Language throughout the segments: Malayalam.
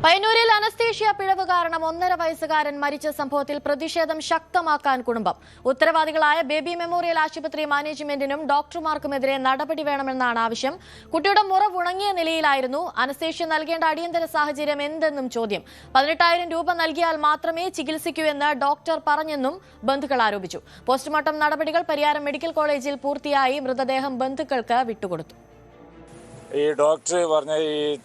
പയ്യന്നൂരിൽ അനസ്തേഷ്യ പിഴവ് കാരണം 1.5 വയസ്സുകാരൻ മരിച്ച സംഭവത്തിൽ പ്രതിഷേധം ശക്തമാക്കാൻ കുടുംബം. ഉത്തരവാദികളായ ബേബി മെമ്മോറിയൽ ആശുപത്രി മാനേജ്മെന്റിനും ഡോക്ടർമാർക്കുമെതിരെ നടപടി വേണമെന്നാണ് ആവശ്യം. കുട്ടിയുടെ മുറവ് ഉണങ്ങിയ നിലയിലായിരുന്നു. അനസ്തേഷ്യ നൽകേണ്ട അടിയന്തര സാഹചര്യം എന്തെന്നും ചോദ്യം. 18,000 രൂപ നൽകിയാൽ മാത്രമേ ചികിത്സിക്കൂ എന്ന് ഡോക്ടർ പറഞ്ഞെന്നും ബന്ധുക്കൾ ആരോപിച്ചു. പോസ്റ്റ്മോർട്ടം നടപടികൾ പരിയാരം മെഡിക്കൽ കോളേജിൽ പൂർത്തിയായി. മൃതദേഹം ബന്ധുക്കൾക്ക് വിട്ടുകൊടുത്തു. ഈ ഡോക്ടർ പറഞ്ഞ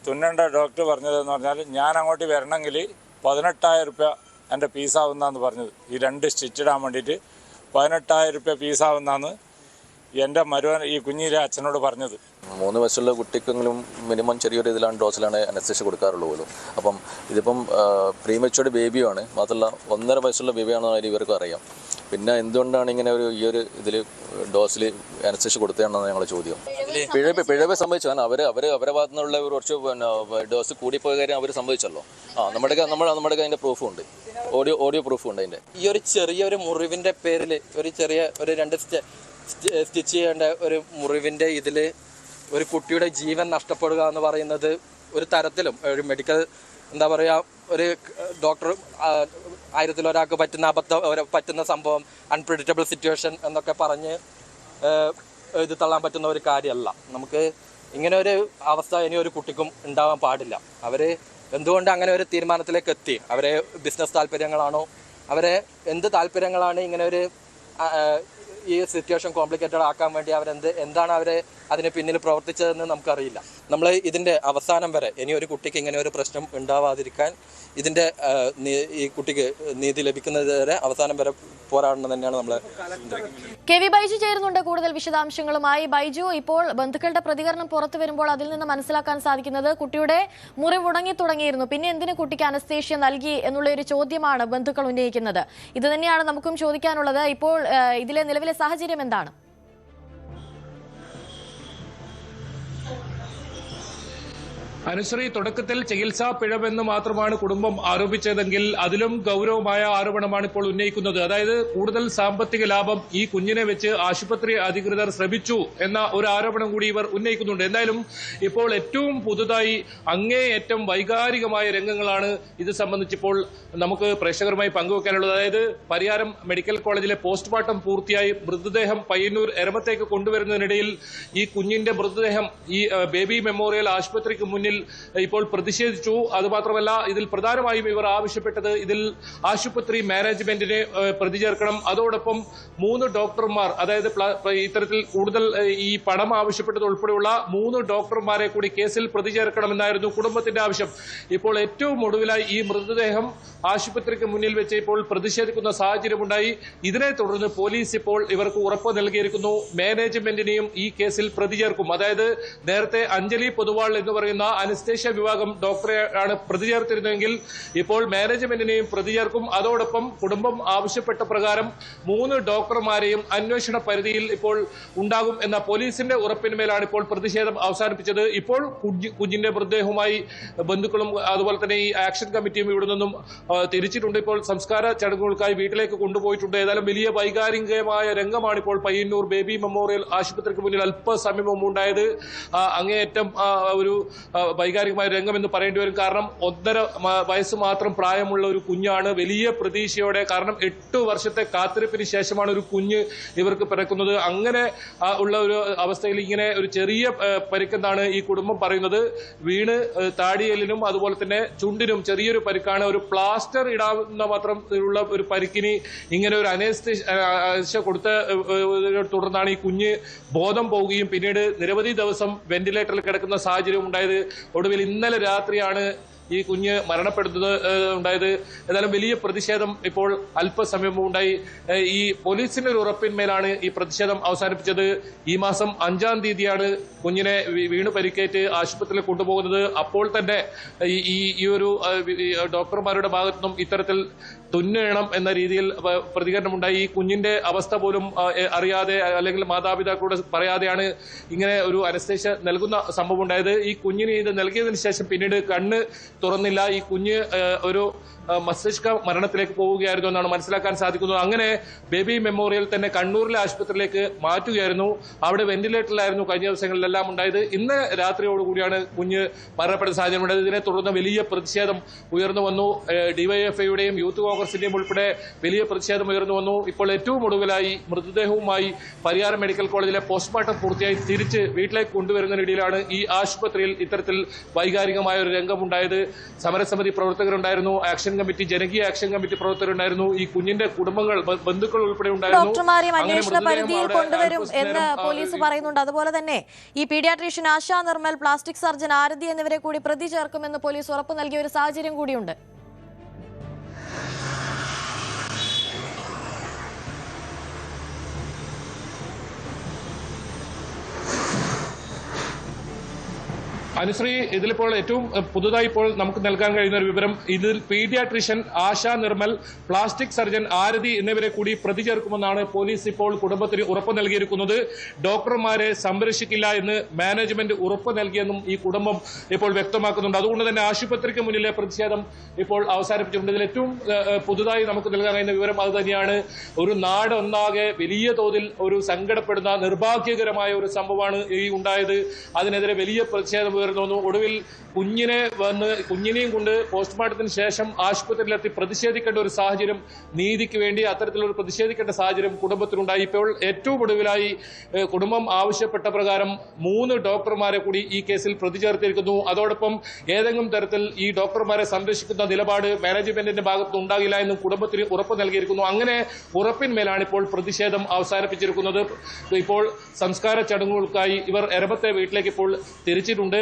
തുന്നേണ്ട ഡോക്ടർ പറഞ്ഞതെന്ന് പറഞ്ഞാൽ ഞാൻ അങ്ങോട്ട് വരണമെങ്കിൽ 18,000 രൂപ എൻ്റെ ഫീസാവുന്നതെന്ന് പറഞ്ഞത്. ഈ 2 സ്റ്റിച്ച് ഇടാൻ വേണ്ടിയിട്ട് 18,000 രൂപ ഫീസാവുന്നതെന്ന് എൻ്റെ മരുവൻ ഈ കുഞ്ഞിലെ അച്ഛനോട് പറഞ്ഞത്. 3 വയസ്സുള്ള കുട്ടിക്കെങ്കിലും മിനിമം ചെറിയൊരു ഇതിലാണ് അനസ്തേഷ്യ കൊടുക്കാറുള്ളൂ പോലും. അപ്പം ഇതിപ്പം പ്രീമച്യൂർഡ് ബേബിയാണ്, മാത്രമല്ല 1.5 വയസ്സുള്ള ബേബിയാണെന്ന് ഇവർക്ക് അറിയാം. പിന്നെ എന്തുകൊണ്ടാണ് ഇങ്ങനെ ഈ ഒരു ഇതിൽ ഡോസിൽ അനസ്തേഷ്യ കൊടുത്തതാണെന്നാണ് ഞങ്ങളുടെ ചോദ്യം. പിഴവ് സംഭവിച്ചാണ് അവരെ ഭാഗത്തു നിന്നുള്ള ഒരു കുറച്ച് ഡോസ് കൂടിപ്പോയ കാര്യം അവർ സംഭവിച്ചല്ലോ. നമ്മുടെ അതിൻ്റെ പ്രൂഫും ഉണ്ട്, ഓഡിയോ പ്രൂഫും ഉണ്ട്. അതിൻ്റെ ഈ ഒരു ചെറിയൊരു മുറിവിൻ്റെ പേരിൽ ഒരു 2 സ്റ്റിച്ച് ചെയ്യേണ്ട ഒരു മുറിവിൻ്റെ ഇതിൽ ഒരു കുട്ടിയുടെ ജീവൻ നഷ്ടപ്പെടുക എന്ന് പറയുന്നത് ഒരു തരത്തിലും ഒരു മെഡിക്കൽ എന്താ പറയുക, ഒരു ഡോക്ടർ 1000 ഒരാൾക്ക് പറ്റുന്ന സംഭവം, അൺപ്രിഡിക്റ്റബിൾ സിറ്റുവേഷൻ എന്നൊക്കെ പറഞ്ഞ് ഇത് തള്ളാൻ പറ്റുന്ന ഒരു കാര്യമല്ല. നമുക്ക് ഇങ്ങനെ ഒരു അവസ്ഥ ഇനി ഒരു കുട്ടിക്കും ഉണ്ടാവാൻ പാടില്ല. അവർ എന്തുകൊണ്ട് അങ്ങനെ ഒരു തീരുമാനത്തിലേക്ക് എത്തി? അവരെ ബിസിനസ് താല്പര്യങ്ങളാണോ, അവരെ എന്ത് താല്പര്യങ്ങളാണ് ഇങ്ങനെ ഒരു ഈ സിറ്റുവേഷൻ കോംപ്ലിക്കേറ്റഡ് ആക്കാൻ വേണ്ടി എന്താണ് അവരെ അതിന് പിന്നിൽ പ്രവർത്തിച്ചതെന്ന് നമുക്കറിയില്ല. നമ്മൾ ഇതിൻ്റെ അവസാനം വരെ ഇനി ഒരു കുട്ടിക്ക് ഇങ്ങനെ ഒരു പ്രശ്നം ഉണ്ടാവാതിരിക്കാൻ ഇതിൻ്റെ ഈ കുട്ടിക്ക് നീതി ലഭിക്കുന്നത് വരെ അവസാനം വരെ പോരാടണം തന്നെയാണ് നമ്മൾ. കെ.വി. ബൈജു ചേരുന്നുണ്ട് കൂടുതൽ വിശദാംശങ്ങളുമായി. ബൈജു, ഇപ്പോൾ ബന്ധുക്കളുടെ പ്രതികരണം പുറത്തു വരുമ്പോൾ അതിൽ നിന്ന് മനസ്സിലാക്കാൻ സാധിക്കുന്നത് കുട്ടിയുടെ മുറിവ് ഉണങ്ങി തുടങ്ങിയിരുന്നു, പിന്നെ എന്തിന് കുട്ടിക്ക് അനസ്തേഷ്യ നൽകി എന്നുള്ള ഒരു ചോദ്യമാണ് ബന്ധുക്കൾ ഉന്നയിക്കുന്നത്. ഇത് തന്നെയാണ് നമുക്കും ചോദിക്കാനുള്ളത്. ഇപ്പോൾ ഇതിലെ നിലവിലെ സാഹചര്യം എന്താണ്? അനുശ്രീ, തുടക്കത്തിൽ ചികിത്സാ പിഴവെന്ന് മാത്രമാണ് കുടുംബം ആരോപിച്ചതെങ്കിൽ അതിലും ഗൗരവമായ ആരോപണമാണ് ഇപ്പോൾ ഉന്നയിക്കുന്നത്. അതായത് കൂടുതൽ സാമ്പത്തിക ലാഭം ഈ കുഞ്ഞിനെ വെച്ച് ആശുപത്രി അധികൃതർ ശ്രമിച്ചു എന്ന ഒരു ആരോപണം കൂടി ഇവർ ഉന്നയിക്കുന്നുണ്ട്. എന്തായാലും ഇപ്പോൾ ഏറ്റവും പുതുതായി അങ്ങേയറ്റം വൈകാരികമായ രംഗങ്ങളാണ് ഇത് സംബന്ധിച്ചിപ്പോൾ നമുക്ക് പ്രേക്ഷകരുമായി പങ്കുവെക്കാനുള്ളത്. അതായത് പരിയാരം മെഡിക്കൽ കോളേജിലെ പോസ്റ്റ്മോർട്ടം പൂർത്തിയായി മൃതദേഹം പയ്യന്നൂർ എരമത്തേക്ക് കൊണ്ടുവരുന്നതിനിടയിൽ ഈ കുഞ്ഞിന്റെ മൃതദേഹം ഈ ബേബി മെമ്മോറിയൽ ആശുപത്രിക്ക് മുന്നിൽ ഇപ്പോൾ പ്രതിഷേധിച്ചു. അതുമാത്രമല്ല, ഇതിൽ പ്രധാനമായും ഇവർ ആവശ്യപ്പെട്ടത് ഇതിൽ ആശുപത്രി മാനേജ്മെന്റിനെ പ്രതി ചേർക്കണം. അതോടൊപ്പം 3 ഡോക്ടർമാർ, അതായത് ഇത്തരത്തിൽ കൂടുതൽ ഈ പണം ആവശ്യപ്പെട്ടത് ഉൾപ്പെടെയുള്ള 3 ഡോക്ടർമാരെ കൂടി കേസിൽ പ്രതി ചേർക്കണമെന്നായിരുന്നു കുടുംബത്തിന്റെ ആവശ്യം. ഇപ്പോൾ ഏറ്റവും ഒടുവിലായി ഈ മൃതദേഹം ആശുപത്രിക്ക് മുന്നിൽ വെച്ച് ഇപ്പോൾ പ്രതിഷേധിക്കുന്ന സാഹചര്യമുണ്ടായി. ഇതിനെ തുടർന്ന് പോലീസ് ഇപ്പോൾ ഇവർക്ക് ഉറപ്പ് നൽകിയിരിക്കുന്നു, മാനേജ്മെന്റിനെയും ഈ കേസിൽ പ്രതി ചേർക്കും. അതായത് നേരത്തെ അഞ്ജലി പൊതുവാൾ എന്ന് പറയുന്ന അനസ്തേഷ്യ വിഭാഗം ഡോക്ടറെ ആണ് പ്രതി ചേർത്തിരുന്നെങ്കിൽ ഇപ്പോൾ മാനേജ്മെന്റിനെയും പ്രതി ചേർക്കും. അതോടൊപ്പം കുടുംബം ആവശ്യപ്പെട്ട പ്രകാരം 3 ഡോക്ടർമാരെയും അന്വേഷണ പരിധിയിൽ ഇപ്പോൾ ഉണ്ടാകും എന്ന പോലീസിന്റെ ഉറപ്പിന്മേലാണ് ഇപ്പോൾ പ്രതിഷേധം അവസാനിപ്പിച്ചത്. ഇപ്പോൾ കുഞ്ഞിന്റെ മൃതദേഹവുമായി ബന്ധുക്കളും അതുപോലെ തന്നെ ഈ ആക്ഷൻ കമ്മിറ്റിയും ഇവിടെ നിന്നും തിരിച്ചിട്ടുണ്ട്. ഇപ്പോൾ സംസ്കാര ചടങ്ങുകൾക്കായി വീട്ടിലേക്ക് കൊണ്ടുപോയിട്ടുണ്ട്. ഏതായാലും വലിയ വൈകാരികമായ രംഗമാണ് ഇപ്പോൾ പയ്യന്നൂർ ബേബി മെമ്മോറിയൽ ആശുപത്രിക്ക് മുന്നിൽ അല്പസമയം മുമ്പ് ഉണ്ടായത്. അങ്ങേയറ്റം ഒരു വൈകാരികമായ രംഗം എന്ന് പറയേണ്ടി വരും. കാരണം 1.5 വയസ്സ് മാത്രം പ്രായമുള്ള ഒരു കുഞ്ഞാണ്. വലിയ പ്രതീക്ഷയോടെ, കാരണം 8 വർഷത്തെ കാത്തിരിപ്പിന് ശേഷമാണ് ഒരു കുഞ്ഞ് ഇവർക്ക് പിറക്കുന്നത്. അങ്ങനെ ഉള്ള ഒരു അവസ്ഥയിൽ ഇങ്ങനെ ഒരു ചെറിയ പരിക്കെന്നാണ് ഈ കുടുംബം പറയുന്നത്. വീണ് താടിയലിനും അതുപോലെ തന്നെ ചുണ്ടിനും ചെറിയൊരു പരിക്കാണ്. ഒരു പ്ലാസ്റ്റർ ഇടാവുന്ന മാത്രം ഉള്ള ഒരു പരിക്കിന് ഇങ്ങനെ ഒരു അനസ്തേഷ്യ കൊടുത്ത തുടർന്നാണ് ഈ കുഞ്ഞ് ബോധം പോവുകയും പിന്നീട് നിരവധി ദിവസം വെന്റിലേറ്ററിൽ കിടക്കുന്ന സാഹചര്യം ഉണ്ടായത്. ഒടുവിൽ ഇന്നലെ രാത്രിയാണ് ഈ കുഞ്ഞ് ഉണ്ടായത്. ഏതായാലും വലിയ പ്രതിഷേധം ഇപ്പോൾ അല്പസമയം ഉണ്ടായി. ഈ പോലീസിന്റെ ഒരു ഉറപ്പിന്മേലാണ് ഈ പ്രതിഷേധം അവസാനിപ്പിച്ചത്. ഈ മാസം 5-ാം തീയതിയാണ് കുഞ്ഞിനെ വീണ് പരിക്കേറ്റ് ആശുപത്രിയിൽ കൊണ്ടുപോകുന്നത്. അപ്പോൾ തന്നെ ഈ ഒരു ഡോക്ടർമാരുടെ ഭാഗത്തു നിന്നും ഇത്തരത്തിൽ തുന്നണം എന്ന രീതിയിൽ പ്രതികരണമുണ്ടായി. ഈ കുഞ്ഞിന്റെ അവസ്ഥ പോലും അറിയാതെ അല്ലെങ്കിൽ മാതാപിതാക്കളോട് പറയാതെയാണ് ഇങ്ങനെ ഒരു അനസ്തേഷ്യ നൽകുന്ന സംഭവം ഉണ്ടായത്. ഈ കുഞ്ഞിന് ഇത് നൽകിയതിനു ശേഷം പിന്നീട് കണ്ണ് തുറന്നില്ല. ഈ കുഞ്ഞ് ഒരു മസ്തിഷ്ക മരണത്തിലേക്ക് പോവുകയായിരുന്നു എന്നാണ് മനസ്സിലാക്കാൻ സാധിക്കുന്നത്. അങ്ങനെ ബേബി മെമ്മോറിയൽ തന്നെ കണ്ണൂരിലെ ആശുപത്രിയിലേക്ക് മാറ്റുകയായിരുന്നു. അവിടെ വെന്റിലേറ്ററിലായിരുന്നു കഴിഞ്ഞ ദിവസങ്ങളിലെല്ലാം ഉണ്ടായത്. ഇന്ന് രാത്രിയോടുകൂടിയാണ് കുഞ്ഞ് മരണപ്പെടുന്ന സാഹചര്യം ഉണ്ടായത്. ഇതിനെ തുടർന്ന് വലിയ പ്രതിഷേധം ഉയർന്നു വന്നു. ഡിവൈഎഫ്ഐയുടെയും യൂത്ത് കോൺഗ്രസിന്റെയും ഉൾപ്പെടെ വലിയ പ്രതിഷേധം ഉയർന്നു വന്നു. ഇപ്പോൾ ഏറ്റവും ഒടുവിലായി മൃതദേഹവുമായി പരിയാരം മെഡിക്കൽ കോളേജിലെ പോസ്റ്റ്മോർട്ടം പൂർത്തിയായി തിരിച്ച് വീട്ടിലേക്ക് കൊണ്ടുവരുന്നതിനിടയിലാണ് ഈ ആശുപത്രിയിൽ ഇത്തരത്തിൽ വൈകാരികമായ ഒരു രംഗമുണ്ടായത്. സമരസമിതി പ്രവർത്തകരുണ്ടായിരുന്നു, ആക്ഷൻ കമ്മിറ്റി, ജനകീയ ആക്ഷൻ കമ്മിറ്റി പ്രവർത്തകരുണ്ടായിരുന്നു, ഈ കുഞ്ഞിന്റെ കുടുംബങ്ങൾ, ബന്ധുക്കൾ ഉൾപ്പെടെ ഉണ്ടായിരുന്നു. ഡോക്ടർമാരെയും അന്വേഷണ പരിധിയിൽ കൊണ്ടുവരും എന്ന് പോലീസ് പറയുന്നുണ്ട്. അതുപോലെ തന്നെ ഈ paediatrician Asha Nirmal, plastic surgeon Arathi എന്നിവരെ കൂടി പ്രതി ചേർക്കുമെന്ന് പോലീസ് ഉറപ്പു നൽകിയ ഒരു സാഹചര്യം കൂടിയുണ്ട്. അനുശ്രീ, ഇതിലിപ്പോൾ ഏറ്റവും പുതുതായി ഇപ്പോൾ നമുക്ക് നൽകാൻ കഴിയുന്ന ഒരു വിവരം, ഇതിൽ paediatrician Asha Nirmal, plastic surgeon Arathi എന്നിവരെ കൂടി പ്രതി ചേർക്കുമെന്നാണ് പോലീസ് ഇപ്പോൾ കുടുംബത്തിന് ഉറപ്പ് നൽകിയിരിക്കുന്നത്. ഡോക്ടർമാരെ സംരക്ഷിക്കില്ല എന്ന് മാനേജ്മെന്റ് ഉറപ്പ് നൽകിയെന്നും ഈ കുടുംബം ഇപ്പോൾ വ്യക്തമാക്കുന്നുണ്ട്. അതുകൊണ്ട് തന്നെ ആശുപത്രിക്ക് മുന്നിലെ പ്രതിഷേധം ഇപ്പോൾ അവസാനിപ്പിച്ചിട്ടുണ്ട്. ഇതിൽ ഏറ്റവും പുതുതായി നമുക്ക് നൽകാൻ കഴിയുന്ന വിവരം അത് തന്നെയാണ്. ഒരു നാട് ഒന്നാകെ വലിയ തോതിൽ ഒരു സങ്കടപ്പെടുന്ന നിർഭാഗ്യകരമായ ഒരു സംഭവമാണ് ഈ ഉണ്ടായത്. അതിനെതിരെ വലിയ പ്രതിഷേധം ഉയർന്നു. ഒടുവിൽ കുഞ്ഞിനെയും കൊണ്ട് പോസ്റ്റ്മോർട്ടത്തിന് ശേഷം ആശുപത്രിയിലെത്തി പ്രതിഷേധിക്കേണ്ട ഒരു സാഹചര്യം, നീതിക്ക് വേണ്ടി അത്തരത്തിലൊരു പ്രതിഷേധിക്കേണ്ട സാഹചര്യം കുടുംബത്തിനുണ്ടായി. ഇപ്പോൾ ഏറ്റവും ഒടുവിലായി കുടുംബം ആവശ്യപ്പെട്ട പ്രകാരം 3 ഡോക്ടർമാരെ കൂടി ഈ കേസിൽ പ്രതി ചേർത്തിരിക്കുന്നു. അതോടൊപ്പം ഏതെങ്കിലും തരത്തിൽ ഈ ഡോക്ടർമാരെ സംരക്ഷിക്കുന്ന നിലപാട് മാനേജ്മെന്റിന്റെ ഭാഗത്ത് ഉണ്ടാകില്ല എന്നും കുടുംബത്തിന് ഉറപ്പ് നൽകിയിരിക്കുന്നു. അങ്ങനെ ഉറപ്പിന്മേലാണ് ഇപ്പോൾ പ്രതിഷേധം അവസാനിപ്പിച്ചിരിക്കുന്നത്. ഇപ്പോൾ സംസ്കാര ചടങ്ങുകൾക്കായി ഇവർ എരമത്തെ വീട്ടിലേക്ക് ഇപ്പോൾ തിരിച്ചിട്ടുണ്ട്.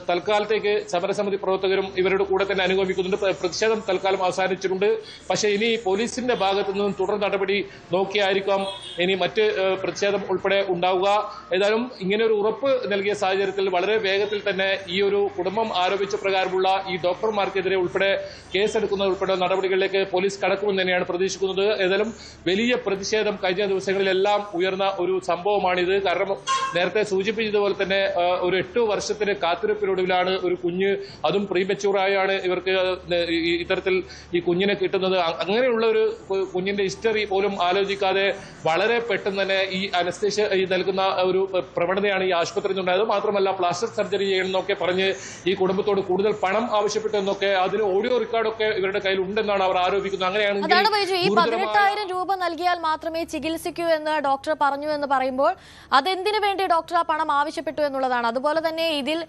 തൽക്കാലത്തേക്ക് സമരസമിതി പ്രവർത്തകരും ഇവരുടെ കൂടെ തന്നെ അനുഗമിക്കുന്നുണ്ട്. പ്രതിഷേധം തൽക്കാലം അവസാനിച്ചിട്ടുണ്ട്. പക്ഷേ ഇനി പോലീസിന്റെ ഭാഗത്തു നിന്നും തുടർ നടപടി നോക്കിയായിരിക്കാം ഇനി മറ്റ് പ്രതിഷേധം ഉൾപ്പെടെ ഉണ്ടാവുക. ഏതായാലും ഇങ്ങനെ ഒരു ഉറപ്പ് നൽകിയ സാഹചര്യത്തിൽ വളരെ വേഗത്തിൽ തന്നെ ഈ ഒരു കുടുംബം ആരോപിച്ച പ്രകാരമുള്ള ഈ ഡോക്ടർമാർക്കെതിരെ ഉൾപ്പെടെ കേസെടുക്കുന്ന ഉൾപ്പെടെ നടപടികളിലേക്ക് പോലീസ് കടക്കുമെന്ന് തന്നെയാണ് പ്രതീക്ഷിക്കുന്നത്. ഏതായാലും വലിയ പ്രതിഷേധം കഴിഞ്ഞ ദിവസങ്ങളിലെല്ലാം ഉയർന്ന ഒരു സംഭവമാണിത്. കാരണം നേരത്തെ സൂചിപ്പിച്ചതുപോലെ തന്നെ ഒരു 8 വർഷത്തിന് കാത്തിരിപ്പിനൊടുവിലാണ് ഒരു കുഞ്ഞ്, അതും പ്രീമെച്യൂറായാണ് ഇവർക്ക് ഇത്തരത്തിൽ ഈ കുഞ്ഞിനെ കിട്ടുന്നത്. അങ്ങനെയുള്ള ഒരു കുഞ്ഞിന്റെ ഹിസ്റ്ററി പോലും ആലോചിക്കാതെ വളരെ പെട്ടെന്ന് തന്നെ ഈ അനസ്തേഷ്യ നൽകുന്ന ഒരു പ്രവണതയാണ് ഈ ആശുപത്രിയിൽ നിന്നുണ്ടായത്. മാത്രമല്ല പ്ലാസ്റ്റിക് സർജറി ചെയ്യണമെന്നൊക്കെ പറഞ്ഞ് ഈ കുടുംബത്തോട് കൂടുതൽ പണം ആവശ്യപ്പെട്ടു എന്നൊക്കെ, അതിന് ഓഡിയോ റെക്കോർഡൊക്കെ ഇവരുടെ കയ്യിൽ ഉണ്ടെന്നാണ് അവർ ആരോപിക്കുന്നത്. അങ്ങനെയാണെങ്കിൽ ഈ 18,000 രൂപ നൽകിയാൽ മാത്രമേ ചികിത്സിക്കൂ എന്ന് ഡോക്ടർ പറഞ്ഞു എന്ന് പറയുമ്പോൾ അതെന്തിനു വേണ്ടി ഡോക്ടർ ആ പണം ആവശ്യപ്പെട്ടു എന്നുള്ളതാണ്. അതുപോലെ തന്നെ ഇതിൽ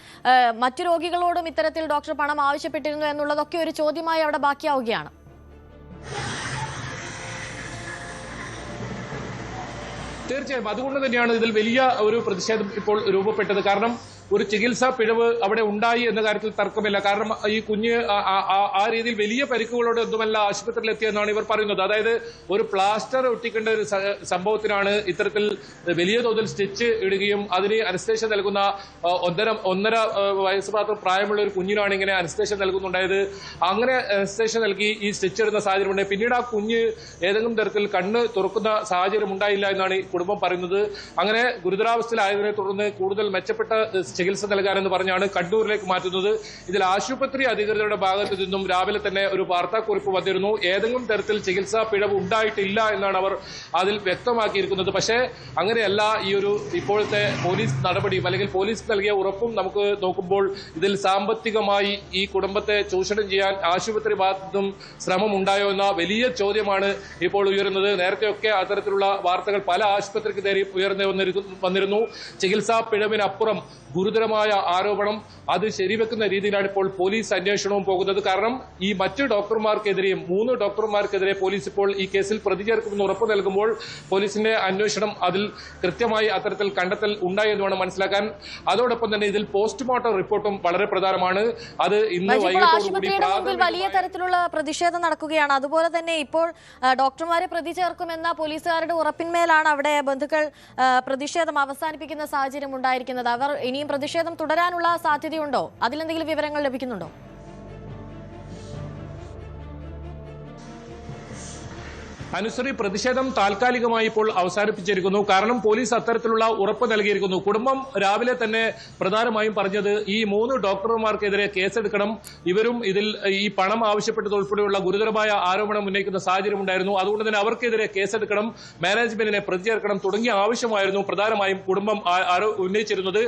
മറ്റു രോഗികളോടും ഇത്തരത്തിൽ ഡോക്ടർ പണം ആവശ്യപ്പെട്ടിരുന്നു എന്നുള്ളതൊക്കെ ഒരു ചോദ്യമായി അവിടെ ബാക്കിയാവുകയാണ്. തീർച്ചയായും അതുകൊണ്ട് തന്നെയാണ് ഇതിൽ വലിയ ഒരു പ്രതിഷേധം ഇപ്പോൾ രൂപപ്പെട്ടത്. കാരണം ഒരു ചികിത്സാ പിഴവ് അവിടെ ഉണ്ടായി എന്ന കാര്യത്തിൽ തർക്കമില്ല. കാരണം ഈ കുഞ്ഞ് ആ രീതിയിൽ വലിയ പരിക്കുകളോട് ഒന്നുമല്ല ആശുപത്രിയിൽ എത്തിയെന്നാണ് ഇവർ പറയുന്നത്. അതായത് ഒരു പ്ലാസ്റ്റർ ഒട്ടിക്കേണ്ട ഒരു സംഭവത്തിനാണ് ഇത്തരത്തിൽ വലിയ തോതിൽ സ്റ്റിച്ച് ഇടുകയും അതിന് അനസ്തേഷ്യ നൽകുന്ന 1.5 വയസ്സ് മാത്രം പ്രായമുള്ള ഒരു കുഞ്ഞിനാണ് ഇങ്ങനെ അനസ്തേഷ്യ നൽകുന്നുണ്ടായത്. അങ്ങനെ അനസ്തേഷ്യ നൽകി ഈ സ്റ്റിച്ച് ഇടുന്ന സാഹചര്യമുണ്ട്. പിന്നീട് ആ കുഞ്ഞ് ഏതെങ്കിലും തരത്തിൽ കണ്ണ് തുറക്കുന്ന സാഹചര്യം ഉണ്ടായില്ല എന്നാണ് കുടുംബം പറയുന്നത്. അങ്ങനെ ഗുരുതരാവസ്ഥയിലായതിനെ തുടർന്ന് കൂടുതൽ മെച്ചപ്പെട്ട ചികിത്സ നൽകാനെന്ന് പറഞ്ഞാണ് കണ്ണൂരിലേക്ക് മാറ്റുന്നത്. ഇതിൽ ആശുപത്രി അധികൃതരുടെ ഭാഗത്തു നിന്നും രാവിലെ തന്നെ ഒരു വാർത്താക്കുറിപ്പ് വന്നിരുന്നു. ഏതെങ്കിലും തരത്തിൽ ചികിത്സാ പിഴവ് ഉണ്ടായിട്ടില്ല എന്നാണ് അവർ അതിൽ വ്യക്തമാക്കിയിരിക്കുന്നത്. പക്ഷേ അങ്ങനെയല്ല. ഈ ഒരു ഇപ്പോഴത്തെ പോലീസ് നടപടിയും അല്ലെങ്കിൽ പോലീസ് നൽകിയ ഉറപ്പും നമുക്ക് നോക്കുമ്പോൾ ഇതിൽ സാമ്പത്തികമായി ഈ കുടുംബത്തെ ചൂഷണം ചെയ്യാൻ ആശുപത്രി ഭാഗത്തു നിന്നും ശ്രമം ഉണ്ടായോ എന്ന വലിയ ചോദ്യമാണ് ഇപ്പോൾ ഉയരുന്നത്. നേരത്തെയൊക്കെ അത്തരത്തിലുള്ള വാർത്തകൾ പല ആശുപത്രിക്ക് നേരെ ഉയർന്നു വന്നിരുന്നു. ചികിത്സാ പിഴവിനപ്പുറം ഗുരുതരമായ ആരോപണം അത് ശരിവെക്കുന്ന രീതിയിലാണ് ഇപ്പോൾ പോലീസ് അന്വേഷണവും പോകുന്നത്. കാരണം ഈ മറ്റ് ഡോക്ടർമാർക്കെതിരെയും 3 ഡോക്ടർമാർക്കെതിരെ പോലീസ് ഇപ്പോൾ ഈ കേസിൽ പ്രതി ചേർക്കുമെന്ന് ഉറപ്പ് നൽകുമ്പോൾ പോലീസിന്റെ അന്വേഷണം അതിൽ കൃത്യമായി അത്തരത്തിൽ കണ്ടെത്തൽ ഉണ്ടായി എന്ന് വേണം മനസ്സിലാക്കാൻ. അതോടൊപ്പം തന്നെ ഇതിൽ പോസ്റ്റ്മോർട്ടം റിപ്പോർട്ടും വളരെ പ്രധാനമാണ്. അത് ഇന്ന് വൈകിട്ടോടുകൂടി വലിയ തരത്തിലുള്ള പ്രതിഷേധം നടക്കുകയാണ്. അതുപോലെ തന്നെ ഇപ്പോൾ ഡോക്ടർമാരെ പ്രതി ചേർക്കുമെന്ന പോലീസുകാരുടെ ഉറപ്പിന്മേലാണ് അവിടെ ബന്ധുക്കൾ പ്രതിഷേധം അവസാനിപ്പിക്കുന്ന സാഹചര്യം ഉണ്ടായിരിക്കുന്നത്. അവർ ഇനിയും പ്രതിഷേധം തുടരാനുള്ള സാധ്യതയുണ്ടോ? അതിലെന്തെങ്കിലും വിവരങ്ങൾ ലഭിക്കുന്നുണ്ടോ? അനുസരി പ്രതിഷേധം താൽക്കാലികമായി ഇപ്പോൾ അവസാനിപ്പിച്ചിരിക്കുന്നു. കാരണം പോലീസ് അത്തരത്തിലുള്ള ഉറപ്പ് നൽകിയിരിക്കുന്നു. കുടുംബം രാവിലെ തന്നെ പ്രധാനമായും പറഞ്ഞത് ഈ 3 ഡോക്ടർമാർക്കെതിരെ കേസെടുക്കണം, ഇവരും ഇതിൽ ഈ പണം ആവശ്യപ്പെട്ടതുൾപ്പെടെയുള്ള ഗുരുതരമായ ആരോപണം ഉന്നയിക്കുന്ന സാഹചര്യം ഉണ്ടായിരുന്നു. അതുകൊണ്ട് തന്നെ അവർക്കെതിരെ കേസെടുക്കണം, മാനേജ്മെന്റിനെ പ്രതി ചേർക്കണം തുടങ്ങിയ ആവശ്യമായിരുന്നു പ്രധാനമായും കുടുംബം ഉന്നയിച്ചിരുന്നത്.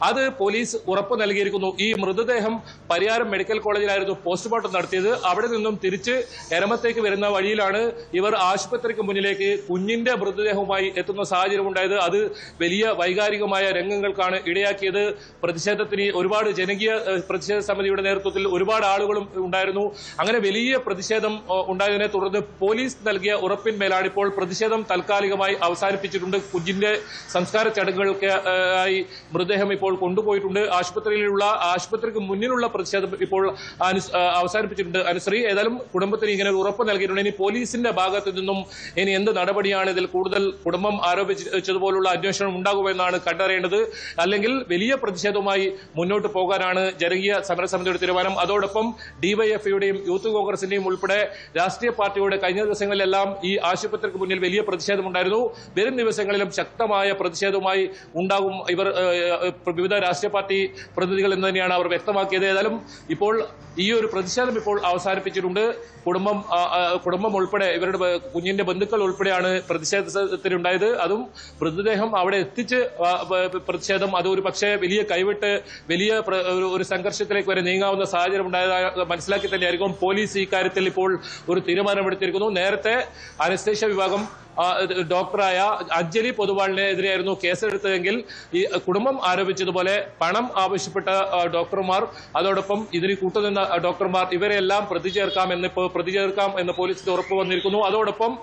അത് പോലീസ് ഉറപ്പ് നൽകിയിരിക്കുന്നു. ഈ മൃതദേഹം പരിയാരം മെഡിക്കൽ കോളേജിലായിരുന്നു പോസ്റ്റ്മോർട്ടം നടത്തിയത്. അവിടെ നിന്നും തിരിച്ച് എരമത്തേക്ക് വരുന്ന വഴിയിലാണ് ഇവർ ആശുപത്രിക്ക് മുന്നിലേക്ക് കുഞ്ഞിന്റെ മൃതദേഹവുമായി എത്തുന്ന സാഹചര്യം ഉണ്ടായത്. അത് വലിയ വൈകാരികമായ രംഗങ്ങൾക്കാണ് ഇടയാക്കിയത്. പ്രതിഷേധത്തിന് ഒരുപാട് ജനകീയ പ്രതിഷേധ സമിതിയുടെ നേതൃത്വത്തിൽ ഒരുപാട് ആളുകളും ഉണ്ടായിരുന്നു. അങ്ങനെ വലിയ പ്രതിഷേധം ഉണ്ടായതിനെ തുടർന്ന് പോലീസ് നൽകിയ ഉറപ്പിന്മേലാണ് ഇപ്പോൾ പ്രതിഷേധം താൽക്കാലികമായി അവസാനിപ്പിച്ചിട്ടുണ്ട്. കുഞ്ഞിന്റെ സംസ്കാര ചടങ്ങുകൾക്ക് ആയി മൃതദേഹം ഇപ്പോൾ കൊണ്ടുപോയിട്ടുണ്ട്. ആശുപത്രിക്ക് മുന്നിലുള്ള പ്രതിഷേധം ഇപ്പോൾ അവസാനിപ്പിച്ചിട്ടുണ്ട്. അനുശ്രീ, ഏതായാലും കുടുംബത്തിന് ഇങ്ങനെ ഉറപ്പ് നൽകിയിട്ടുണ്ട്. ഇനി പോലീസിന്റെ ഭാഗത്ത് നിന്നും ഇനി എന്ത് നടപടിയാണ് ഇതിൽ കൂടുതൽ കുടുംബം ആരോപിച്ചതുപോലുള്ള അന്വേഷണം ഉണ്ടാകുമെന്നാണ് കണ്ടറിയേണ്ടത്. അല്ലെങ്കിൽ വലിയ പ്രതിഷേധവുമായി മുന്നോട്ട് പോകാനാണ് ജനകീയ സമരസമിതിയുടെ തീരുമാനം. അതോടൊപ്പം ഡിവൈഎഫ്ഐയുടെയും യൂത്ത് കോൺഗ്രസിന്റെയും ഉൾപ്പെടെ രാഷ്ട്രീയ പാർട്ടിയുടെ കഴിഞ്ഞ ദിവസങ്ങളിലെല്ലാം ഈ ആശുപത്രിക്ക് മുന്നിൽ വലിയ പ്രതിഷേധമുണ്ടായിരുന്നു. വരും ദിവസങ്ങളിലും ശക്തമായ പ്രതിഷേധവുമായി ഉണ്ടാകും ഇവർ വിവിധ രാഷ്ട്രീയ പാർട്ടി പ്രതിനിധികൾ എന്ന് തന്നെയാണ് അവർ വ്യക്തമാക്കിയത്. ഏതായാലും ഇപ്പോൾ ഈ ഒരു പ്രതിഷേധം ഇപ്പോൾ അവസാനിപ്പിച്ചിട്ടുണ്ട്. കുടുംബം ഉൾപ്പെടെ ഇവരുടെ കുഞ്ഞിന്റെ ബന്ധുക്കൾ ഉൾപ്പെടെയാണ് പ്രതിഷേധത്തിനുണ്ടായത്. അതും മൃതദേഹം അവിടെ എത്തിച്ച് പ്രതിഷേധം അത് ഒരു പക്ഷേ വലിയ കൈവിട്ട് വലിയ ഒരു സംഘർഷത്തിലേക്ക് വരെ നീങ്ങാവുന്ന സാഹചര്യം ഉണ്ടായതായി മനസ്സിലാക്കി തന്നെയായിരിക്കും പോലീസ് ഈ കാര്യത്തിൽ ഇപ്പോൾ ഒരു തീരുമാനമെടുത്തിരിക്കുന്നു. നേരത്തെ അനസ്തേഷ്യ വിഭാഗം ഡോക്ടറായ അഞ്ജലി പൊതുവാളിനെതിരെയായിരുന്നു കേസെടുത്തതെങ്കിൽ ഈ കുടുംബം ആരോപിച്ചതുപോലെ പണം ആവശ്യപ്പെട്ട ഡോക്ടർമാർ, അതോടൊപ്പം ഇതിന് കൂട്ടുനിന്ന ഡോക്ടർമാർ ഇവരെല്ലാം പ്രതി ചേർക്കാം എന്ന് പോലീസിന് ഉറപ്പ് വന്നിരിക്കുന്നു. അതോടൊപ്പം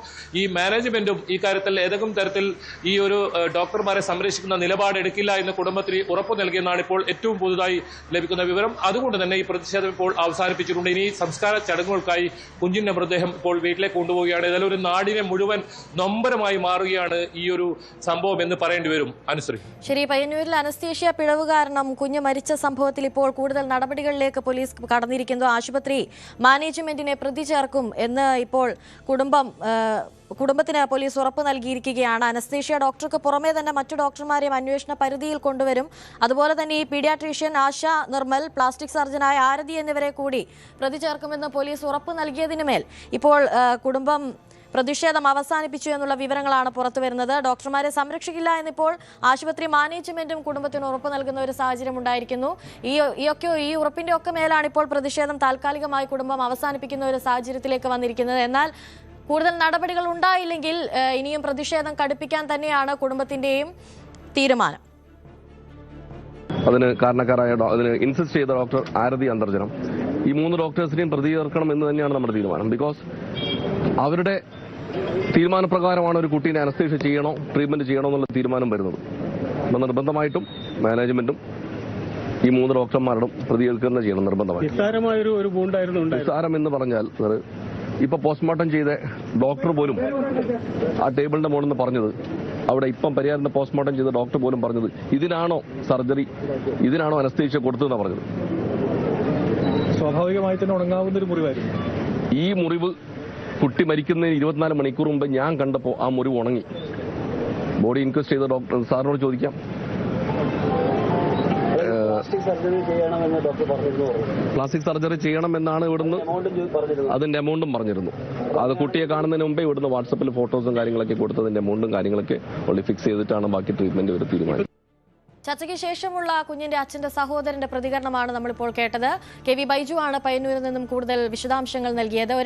ഈ മാനേജ്മെന്റും ഈ കാര്യത്തിൽ ഏതെങ്കിലും തരത്തിൽ ഈ ഒരു ഡോക്ടർമാരെ സംരക്ഷിക്കുന്ന നിലപാടെടുക്കില്ല എന്ന് കുടുംബത്തിന് ഉറപ്പ് നൽകിയെന്നാണ് ഇപ്പോൾ ഏറ്റവും പുതുതായി ലഭിക്കുന്ന വിവരം. അതുകൊണ്ട് തന്നെ ഈ പ്രതിഷേധം ഇപ്പോൾ അവസാനിപ്പിച്ചിട്ടുണ്ട്. ഇനി സംസ്കാര ചടങ്ങുകൾക്കായി കുഞ്ഞിന്റെ മൃതദേഹം ഇപ്പോൾ വീട്ടിലേക്ക് കൊണ്ടുപോവുകയാണ്. ഏതായാലും ഒരു നാടിനെ മുഴുവൻ നൊമ്പരമായി മാറുകയാണ് ഈ ഒരു സംഭവം എന്ന് പറയേണ്ടി വരും. അനുശ്രീ, ശരി. പയ്യന്നൂരിൽ അനസ്തേഷ്യ പിഴവ് കാരണം കുഞ്ഞ് മരിച്ച സംഭവത്തിൽ ഇപ്പോൾ കൂടുതൽ നടപടികളിലേക്ക് പോലീസ് കടന്നിരിക്കുന്നു. ആശുപത്രി മാനേജ്മെന്റിനെ പ്രതി ചേർക്കും എന്ന് ഇപ്പോൾ കുടുംബത്തിന് പോലീസ് ഉറപ്പ് നൽകിയിരിക്കുകയാണ്. അനസ്തേഷ്യ ഡോക്ടർക്ക് പുറമേ തന്നെ മറ്റു ഡോക്ടർമാരെയും അന്വേഷണ പരിധിയിൽ കൊണ്ടുവരും. അതുപോലെ തന്നെ ഈ പീഡിയാട്രീഷ്യൻ ആശ നിർമ്മൽ, പ്ലാസ്റ്റിക് സർജനായ ആരതി എന്നിവരെ കൂടി പ്രതി ചേർക്കുമെന്ന് പോലീസ് ഉറപ്പ് നൽകിയതിന് മേൽ ഇപ്പോൾ കുടുംബം പ്രതിഷേധം അവസാനിപ്പിച്ചു എന്നുള്ള വിവരങ്ങളാണ് പുറത്തുവരുന്നത്. ഡോക്ടർമാരെ സംരക്ഷിക്കില്ല എന്നിപ്പോൾ ആശുപത്രി മാനേജ്മെന്റും കുടുംബത്തിന് ഉറപ്പ് നൽകുന്ന ഒരു സാഹചര്യം ഉണ്ടായിരിക്കുന്നു. ഈ ഉറപ്പിന്റെ ഒക്കെ മേലാണ് ഇപ്പോൾ പ്രതിഷേധം താൽക്കാലികമായി കുടുംബം അവസാനിപ്പിക്കുന്ന ഒരു സാഹചര്യത്തിലേക്ക് വന്നിരിക്കുന്നത്. എന്നാൽ കൂടുതൽ നടപടികൾ ഉണ്ടായില്ലെങ്കിൽ ഇനിയും പ്രതിഷേധം കടുപ്പിക്കാൻ തന്നെയാണ് കുടുംബത്തിന്റെയും തീരുമാനം. അതിന് കാരണക്കാരായ അതിന് ഇൻസിസ്റ്റ് ചെയ്ത ഡോക്ടർ ആരതി അന്തർജനം, ഈ 3 ഡോക്ടേഴ്സിനെയും പ്രതി ചേർക്കണം എന്ന് തന്നെയാണ് നമ്മുടെ തീരുമാനം. ബിക്കോസ് അവരുടെ തീരുമാനപ്രകാരമാണ് ഒരു കുട്ടീനെ അനസ്തേഷ്യ ചെയ്യണോ ട്രീറ്റ്മെന്റ് ചെയ്യണോ എന്നുള്ള തീരുമാനം വരുന്നത്. അപ്പം നിർബന്ധമായിട്ടും മാനേജ്മെന്റും ഈ 3 ഡോക്ടർമാരോടും പ്രതികേൽക്കുന്ന ചെയ്യണം നിർബന്ധമായി. നിസ്സാരം എന്ന് പറഞ്ഞാൽ ഇപ്പൊ പോസ്റ്റ്മോർട്ടം ചെയ്ത ഡോക്ടർ പോലും ആ ടേബിളിന്റെ മുകളിൽ നിന്ന് പറഞ്ഞത്, അവിടെ ഇപ്പം പരിയാറിന്റെ പോസ്റ്റ്മോർട്ടം ചെയ്ത ഡോക്ടർ പോലും പറഞ്ഞത് ഇതിനാണോ സർജറി, ഇതിനാണോ അനസ്തേഷ്യ കൊടുത്തതെന്നാണ് പറഞ്ഞത്. സ്വാഭാവികമായി തന്നെ ഉണങ്ങാവുന്ന ഒരു മുറിവായിരുന്നു ഈ മുറിവ്. കുട്ടി മരിക്കുന്നതിന് 24 മണിക്കൂർ മുമ്പ് ഞാൻ കണ്ടപ്പോൾ ആ മുറിവ് ഉണങ്ങി. ബോഡി ഇൻക്വസ്റ്റ് ചെയ്ത ഡോക്ടർ സാറിനോട് ചോദിക്കാം. പ്ലാസ്റ്റിക് സർജറി ചെയ്യണമെന്നാണ് ഇവിടുന്ന് അതിന്റെ എമൗണ്ടും പറഞ്ഞിരുന്നു. അത് കുട്ടിയെ കാണുന്നതിന് മുമ്പേ ഇവിടുന്ന് വാട്സപ്പിൽ ഫോട്ടോസും കാര്യങ്ങളൊക്കെ കൊടുത്തതിന്റെ എമൗണ്ടും കാര്യങ്ങളൊക്കെ ഓൾറെഡി ഫിക്സ് ചെയ്തിട്ടാണ് ബാക്കി ട്രീറ്റ്മെന്റ് ഒരു തീരുമാനം. ചർച്ചയ്ക്ക് ശേഷമുള്ള കുഞ്ഞിന്റെ അച്ഛന്റെ സഹോദരന്റെ പ്രതികരണമാണ് നമ്മളിപ്പോൾ കേട്ടത്. കെ വി ബൈജു ആണ് പയ്യന്നൂരിൽ നിന്നും കൂടുതൽ വിശദാംശങ്ങൾ നൽകിയത്.